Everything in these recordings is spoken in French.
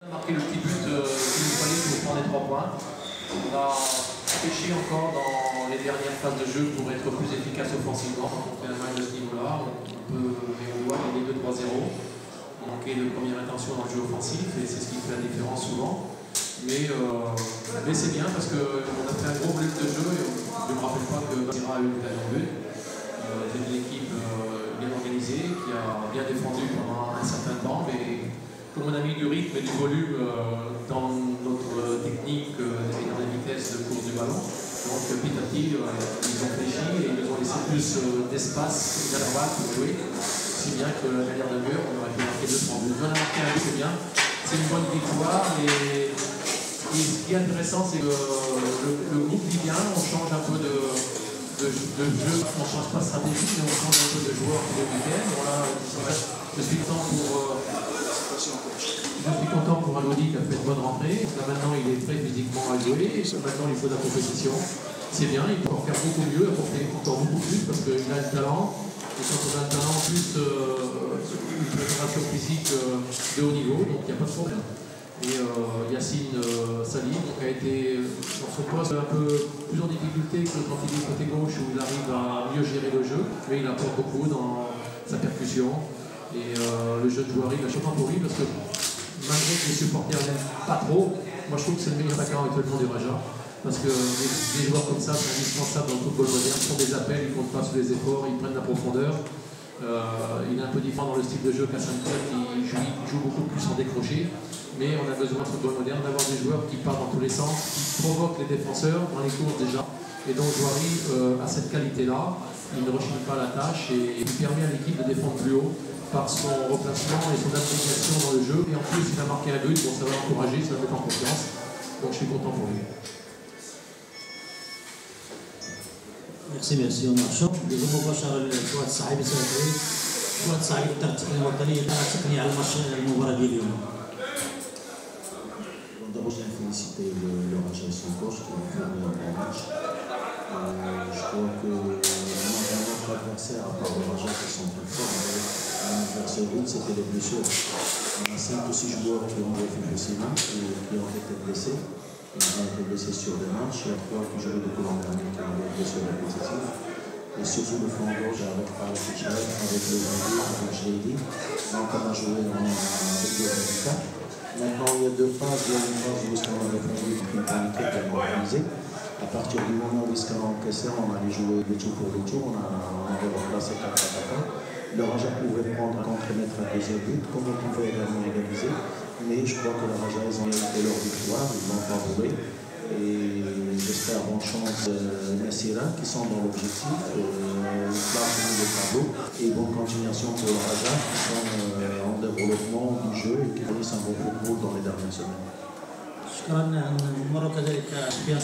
On a marqué le petit but qu'il nous fallait pour prendre les 3 points. On a pêché encore dans les dernières phases de jeu pour être plus efficace offensivement. Quand on fait un match de ce niveau-là, on doit gagner 2-3-0. On manquait de première intention dans le jeu offensif et c'est ce qui fait la différence souvent. Mais c'est bien parce qu'on a fait un gros volume de jeu et je ne me rappelle pas que Basira a eu l'occasion de but. C'est une équipe bien organisée qui a bien défendu pendant un certain temps, mais comme on a mis du rythme et du volume dans notre technique et dans les vitesses de course du ballon, donc petit à petit ils ont fléchi et ils nous ont laissé plus d'espace d'intervalle pour jouer, si bien que la dernière demi-heure on aurait pu marquer 2-3 buts. On a marqué un but, c'est bien, c'est une bonne victoire et ce qui est intéressant c'est que le groupe vit bien, on change un peu de jeu, on ne change pas de stratégie, mais on change un peu de joueurs pour le week-end. Voilà, je suis content pour Alodi qui a fait une bonne rentrée. Là maintenant il est prêt physiquement à jouer, maintenant il faut de la compétition. C'est bien, il peut en faire beaucoup mieux, apporter encore beaucoup plus parce qu'il a le talent. Et quand on a le talent, plus une préparation physique de haut niveau, donc il n'y a pas de problème. Et Yacine Salim a été dans son poste un peu plus en difficulté que quand il est côté gauche où il arrive à mieux gérer le jeu, mais il apporte beaucoup dans sa percussion. Et le jeune joueur il a chopin pour lui parce que malgré que les supporters n'aiment pas trop, moi je trouve que c'est le meilleur attaquant actuellement du Raja. Parce que des joueurs comme ça, c'est indispensable dans le football moderne, ils font des appels, ils ne comptent pas sur les efforts, ils prennent la profondeur. Il est un peu différent dans le style de jeu qu'à Saint-Clair qui joue beaucoup plus en décroché. Mais on a besoin de football moderne d'avoir des joueurs qui partent dans tous les sens, qui provoquent les défenseurs dans les courses déjà. Et donc Jouari a cette qualité-là, il ne rechigne pas la tâche et il permet à l'équipe de défendre plus haut par son replacement et son implication dans le jeu. Et en plus il a marqué un but, bon, ça va l'encourager, ça va le mettre en confiance. Donc je suis content pour lui. ميرسي ونرشد بدون مباشره لفؤاد الصعيبي سيدعي فؤاد الصعيبي الدار التقنيه الوطنيه الاداره التقنيه على المباراه ديال اليوم. D'abord, je viens féliciter le Raja et son coach qui ont fait un bon match. Je crois que notre adversaire, à part le Raja, qui sont plus forts, l'adversaire route, c'était les blessures. On a 5 ou 6 joueurs qui ont fait possible et qui ont été blessés. Ils ont été blessés sur des matchs. Il y a 3 qui jouaient depuis l'an dernier qui ont été blessés répétitifs. Et surtout le flanc gauche avec Paris Fichel, avec le Zandi, avec Jlédi. Donc on a joué avec le handicap. Maintenant, il y a 2 phases. Il y a une phase où on a répondu avec une qualité tellement organisée. À partir du moment où on a encaissé, on allait jouer le tour pour le tour. On avait remplacé 4 attaquants. Le Raja pouvait prendre contre-mètre à 2e but, comme on pouvait également égaliser. Mais je crois que le Raja, ils ont été leur victoire, ils l'ont favorisé. Et j'espère bonne chance Messira qui sont dans l'objectif, place le tableau et bonne continuation pour le Raja qui sont en développement du jeu et qui fournissent un bon football dans les dernières semaines. شكرا نمر كذلك سفيان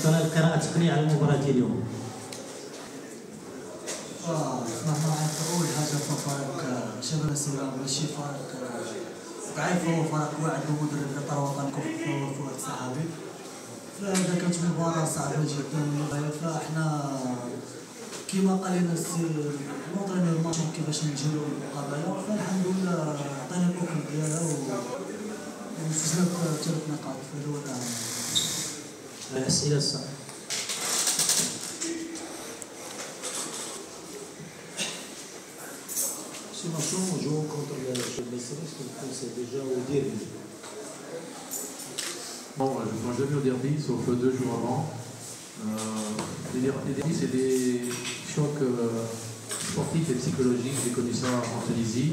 طلال قراءة تقنية على المباراة اليوم. نحن أول حاجة فريق شباب السلام ماشي فريق ضعيف، هو فريق واعد بمدرب إطار وطني هو فؤاد الصحابي. فهذا كانت مباراة صعبة جدا، فاحنا كما قال لنا المونطرينور الماتش كيفاش نجيرو المقابلة، فالحمد لله عطينا الحكم ديالها وفزنا ب3 نقاط في الأول. الأسئلة الصعبة. Sinon, on joue contre le Messire, c'est déjà au derby. Bon, je ne joue jamais au derby, sauf 2 jours avant. Les derbys, c'est des chocs sportifs et psychologiques. J'ai connu ça en Tunisie.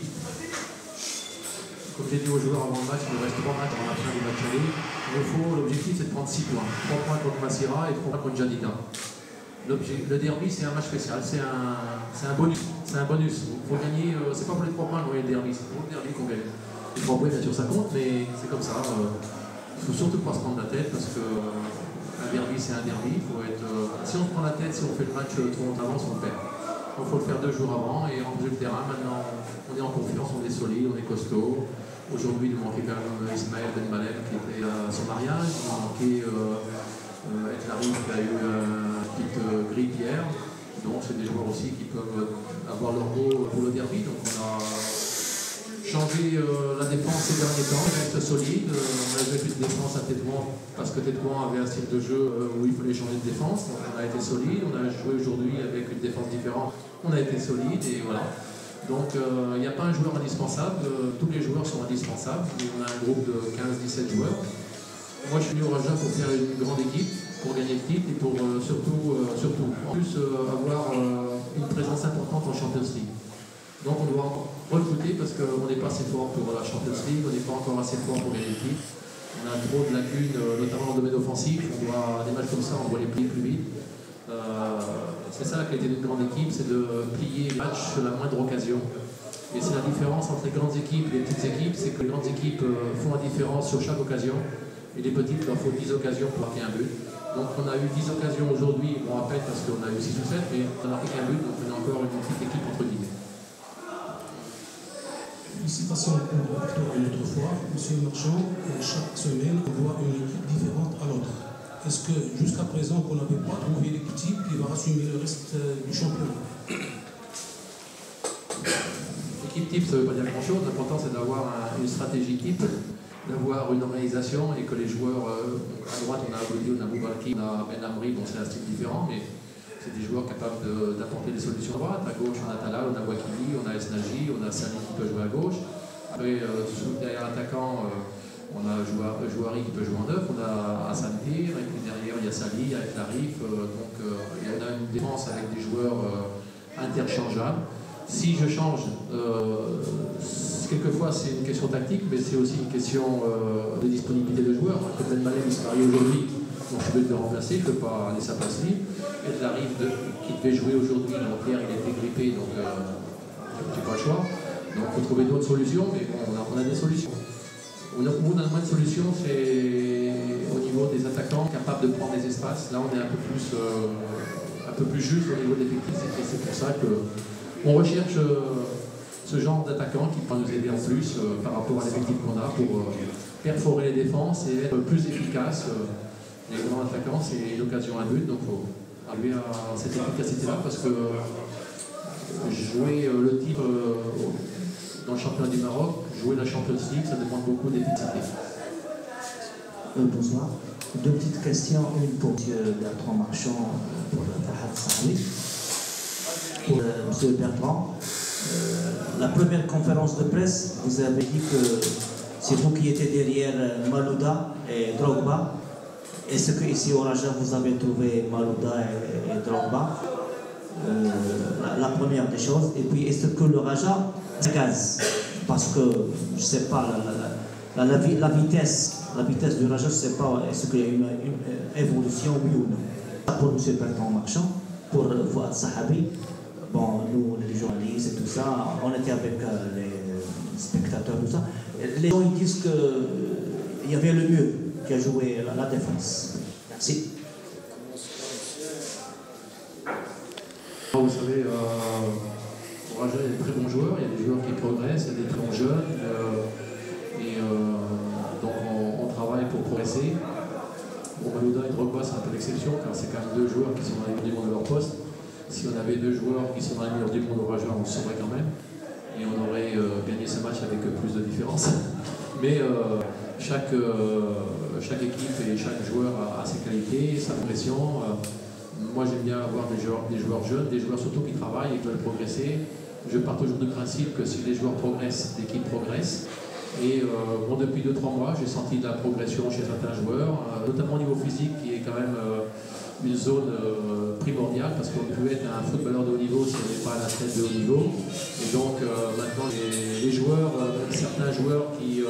Comme j'ai dit aux joueurs avant le match, il nous reste 3 matchs avant la fin du match aller. L'objectif, c'est de prendre 6 points. 3 points contre Massira et 3 points contre Jadida. Le derby, c'est un match spécial, c'est un bonus. C'est un bonus. Il faut gagner, c'est pas pour les 3 points qu'on gagne le derby, c'est pour le derby qu'on gagne. Les 3 points, bien sûr, ça compte, mais c'est comme ça. Il faut surtout pas se prendre la tête parce que un derby, c'est un derby. Faut être, si on se prend la tête, si on fait le match trop en avance, on le perd. Donc il faut le faire 2 jours avant et remplir le terrain. Maintenant, on est en confiance, on est solide, on est costaud. Aujourd'hui, il nous manquait quand même Ismaël Ben Malem qui était à son mariage. Il nous manquait El Larif qui a eu une petite grippe hier. Donc c'est des joueurs aussi qui peuvent avoir leur mot pour le derby. Donc je Changer la défense ces derniers temps, elle reste solide. On a joué une défense à Tétouan parce que Tétouan avait un style de jeu où il fallait changer de défense. Donc on a été solide. On a joué aujourd'hui avec une défense différente. On a été solide et voilà. Donc il n'y a pas un joueur indispensable. Tous les joueurs sont indispensables. On a un groupe de 15-17 joueurs. Moi je suis venu au Raja pour faire une grande équipe, pour gagner le titre et pour surtout en plus avoir une présence importante en Champions League. Donc on doit recruter parce qu'on n'est pas assez fort pour la Champions League, on n'est pas encore assez fort pour gagner le titre. On a trop de lacunes, notamment dans le domaine offensif. Des matchs comme ça, on doit les plier plus vite. C'est ça la qualité d'une grande équipe, c'est de plier les matchs sur la moindre occasion. Et c'est la différence entre les grandes équipes et les petites équipes, c'est que les grandes équipes font la différence sur chaque occasion. Et les petites, il leur faut 10 occasions pour marquer un but. Donc on a eu 10 occasions aujourd'hui, bon à peine parce qu'on a eu 6 ou 7, mais on a marqué qu'un but, donc on est encore une petite équipe entre guillemets. Félicitations pour la victoire une autre fois. Monsieur Marchand, chaque semaine, on voit une équipe différente à l'autre. Est-ce que jusqu'à présent, on n'avait pas trouvé l'équipe type qui va assumer le reste du championnat? L'équipe type, ça ne veut pas dire grand-chose. L'important, c'est d'avoir une stratégie type, d'avoir une organisation et que les joueurs, à droite, on a Aboudi, on a Boubarki, on a Ben Amri, bon, c'est un style différent, mais c'est des joueurs capables d'apporter des solutions à droite. À gauche, on a Talal, on a Wakili, on a Esnaji, on a Sali qui peut jouer à gauche. Après, derrière l'attaquant, on a Jouari qui peut jouer en neuf, on a Hassan Tir, et puis derrière, il y a Sali avec Larif. Donc, on a une défense avec des joueurs interchangeables. Si je change, quelquefois c'est une question tactique, mais c'est aussi une question de disponibilité de joueurs. Comme Ben Malem est marié aujourd'hui, donc je vais le remplacer, je ne peux pas laisser sa place libre. Et Larif qui devait jouer aujourd'hui, donc hier il a été grippé, donc je n'ai pas le choix. Donc il faut trouver d'autres solutions, mais bon, on a des solutions. Où on a moins de solutions, c'est au niveau des attaquants capables de prendre des espaces. Là on est un peu plus juste au niveau de l'effectif, et c'est pour ça qu'on recherche ce genre d'attaquant qui peut nous aider en plus par rapport à l'effectif qu'on a pour perforer les défenses et être plus efficace. Les grands attaquants, c'est l'occasion à but, donc il faut arriver à cette efficacité-là parce que jouer le titre dans le championnat du Maroc, jouer la Champions League, ça demande beaucoup d'efficacité. Bonsoir. Deux petites questions, une pour M. Bertrand Marchand, pour Fahad Sahabi. Pour M. Bertrand, la première conférence de presse, vous avez dit que c'est vous qui étiez derrière Malouda et Drogba. Est-ce qu'ici au Raja, vous avez trouvé Malouda et Drogba? La première des choses. Et puis, est-ce que le Raja gaz? Parce que, je ne sais pas, la vitesse du Raja, je ne sais pas, est-ce qu'il y a une évolution, oui ou non? Pour M. Bertrand Marchand, pour Fouad Sahabi, bon, nous, les journalistes et tout ça, on était avec les spectateurs, tout ça. Les gens ils disent qu'il y avait le mieux qui a joué la défense. Merci. Vous savez, au Raja, il y a des très bons joueurs, il y a des joueurs qui progressent, il y a des très bons jeunes. Donc on travaille pour progresser. Bon, Malouda et Drogba, c'est un peu l'exception, car c'est quand même deux joueurs qui sont dans les meilleurs du monde de leur poste. Si on avait deux joueurs qui sont dans les meilleurs du monde au Raja, on le saurait quand même. Et on aurait gagné ce match avec plus de différence. Mais chaque équipe et chaque joueur a ses qualités, sa progression. Moi j'aime bien avoir des joueurs jeunes, des joueurs surtout qui travaillent et qui veulent progresser. Je pars toujours du principe que si les joueurs progressent, l'équipe progresse. Et bon, depuis 2-3 mois, j'ai senti de la progression chez certains joueurs, notamment au niveau physique qui est quand même une zone primordiale parce qu'on peut être un footballeur de haut niveau si on n'est pas un athlète de haut niveau. Et donc maintenant les joueurs, certains joueurs qui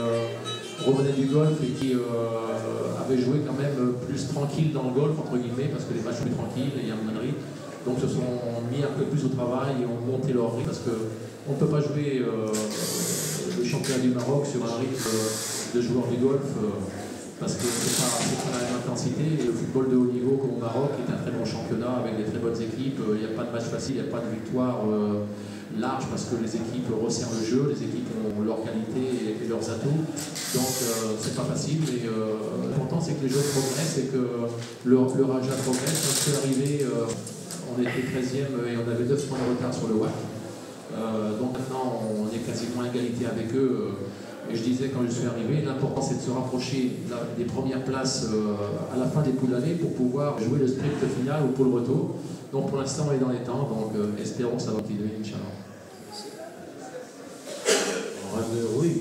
revenaient du golf et qui avaient joué quand même plus tranquille dans le golf entre guillemets parce que les matchs sont plus tranquilles et il y a moins de rythme. Donc se sont mis un peu plus au travail et ont monté leur rythme parce qu'on ne peut pas jouer le championnat du Maroc sur un rythme de joueurs du golf parce que c'est pas la même intensité. Et le football de haut niveau comme au Maroc est un très bon championnat avec des très bonnes équipes. Il n'y a pas de match facile, il n'y a pas de victoire large parce que les équipes resserrent le jeu, les équipes ont leur qualité et leurs atouts. Donc c'est pas facile, mais l'important c'est que les joueurs progressent et que le Raja progresse. Quand je suis arrivé, on était 13e et on avait 9 points de retard sur le WAC. Donc maintenant, on est quasiment à égalité avec eux. Et je disais quand je suis arrivé, l'important c'est de se rapprocher des premières places à la fin des poules d'année pour pouvoir jouer le sprint final ou pour le retour. Donc pour l'instant, on est dans les temps, donc espérons que ça va continuer, Inch'Allah. Oui,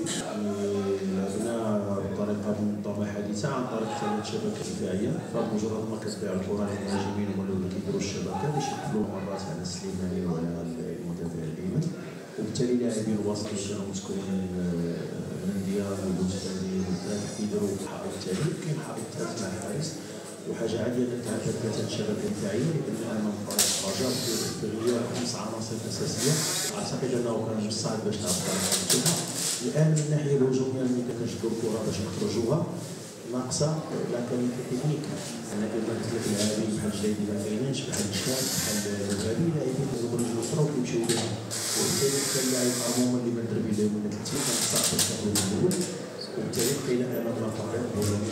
الأبناء بطريقة منظمة حديثة عن طريق تنمية شبكة دفاعية، فمجرد ما كتبيع الكرة للمهاجمين هما اللي كيديروا الشبكة باش يقفلوا مرات على السليماني وعلى المدافع الأيمن، وبالتالي لاعبي الوسط اللي كانوا متكونين من ديال والبوستاني والثالث كيديروا الحائط الثاني، كاين حائط ثالث مع الحارس، وحاجة عادية أنك تعرف هذه الشبكة الدفاعية لأن من فريق الرجاء في غياب 5 عناصر أساسية، أعتقد أنه كان من الصعب باش تعرف الان من الناحيه الهجوميه ملي كنشدوا الكره باش نخرجوها ناقصه لا كاليتي تكنيك، انا كما قلت لك اللاعبين بحال جديد ما كاينينش بحال الشاب بحال الغالي لاعبين كيضربوا رجلو اخرى وكيمشيو لها، وبالتالي كان اللاعب عموما اللي ما دربي له ولا ثلاثه كنقطع باش ناخذ الاول، وبالتالي بقينا امامنا فريق هجومي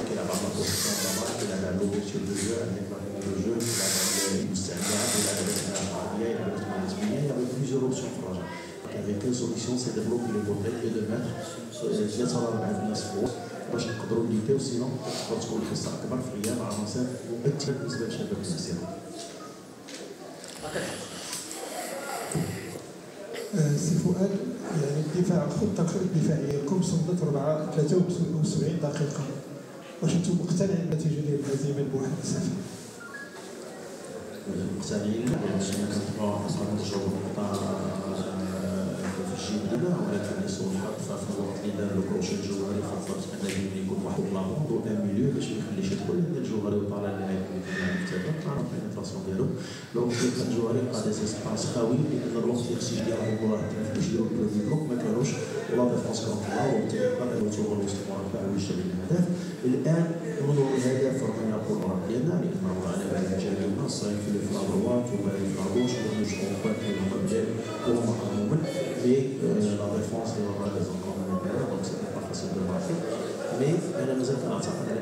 كيلعب على البوزيسيون دابا كيلعب على لوبيتي دو جو عندك لو جو كيلعب على المستعمرات كيلعب على العربيه يلعب على الثمانيه يلعب على بليزيور اوبسيون في الرجاء. Avec une solution, c'est de bloquer les côtés et de mettre 3 الناس فوق باش نقدروا نليتيو، سينو تقدر تكون الخساره اكبر في غياب عناصر مؤثره بالنسبه لشباب المسيره. سي فؤاد، يعني الدفاع الخطه الدفاعيه لكم صمدت 73 دقيقه، واش انتم مقتنعين بالنتيجه ديال الهزيمه ب1-0؟ مقتنعين لان كنتبعوا حصل تجربه في الجيل ديالنا، ولكن لسوء الحظ ففي الوقت اللي دار لو كروشي الجوهري فضلت انه يكون واحد لابوند و ان ميليو باش ما يخليش يدخل، لان الجوهري وطالع اللاعب اللي كان متابع طلع البينيتراسيون ديالو، دونك كان الجوهري بقى دي سيسباس قوي لان الوقت اللي خصو يدير الكره باش يديروا البلوك بلوك ما كانوش، ولا ديفونس كان طلع وبالتالي بقى الوصول لوسط المربع ويشتغل الهدف. الان منظور الهدف ربما يكون الرد ديالنا لانه على بالي جايبنا الصايم في الفلاغوات وبالي في الغوش ونجحوا نقاط هما بدايه وهما عموما مي لا ديفونس اللي ورا لي زونكور من البلاد، دونك سيتي با فاسيل دو ماركي، مي انا مازال كنعتقد على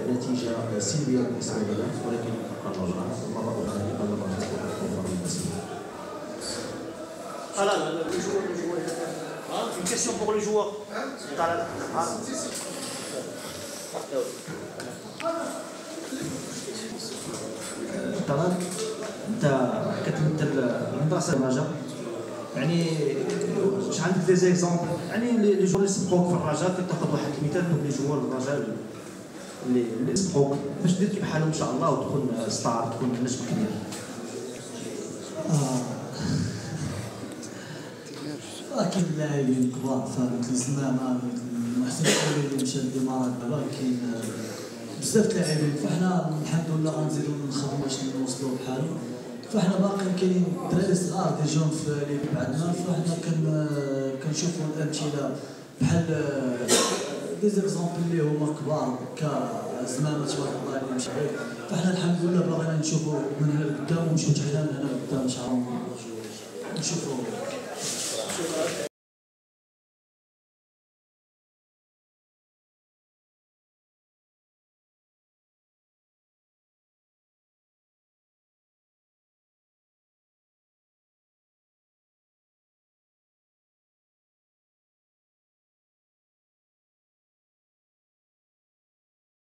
ان نتيجه سلبيه بالنسبه لنا، ولكن نبقى نرجع مره اخرى يبقى لنا واحد الكونفور المسؤول. Alors, les joueurs, une question pour les joueurs. طبعا انت كتمثل المدرسه الرجاء، يعني واش عندك دي زيكزامبل، يعني لي جوار اللي سبقوك في الرجاء كتاخذ واحد المثال من لي جوار الرجاء اللي سبقوك باش دير بحالهم ان شاء الله وتكون ستار تكون نجم كبير. كاين لاعبين كبار مثل زمامه مثل محسن الحلوي اللي مشى للامارات دابا، كاين بزاف د اللاعبين، فحنا الحمد لله غنزيدو نخدمو باش نوصلو بحالهم، فحنا باقيين كاينين دراري صغار دي جون في ليكيب عندنا، فحنا كنشوفو الامثله بحال دي زيكزامبل اللي هما كبار كزمامه تبارك الله اللي مشى، فحنا الحمد لله باغيين نشوفو من هنا لقدام ونمشيو حتى حنا من هنا لقدام ان شاء الله نشوفو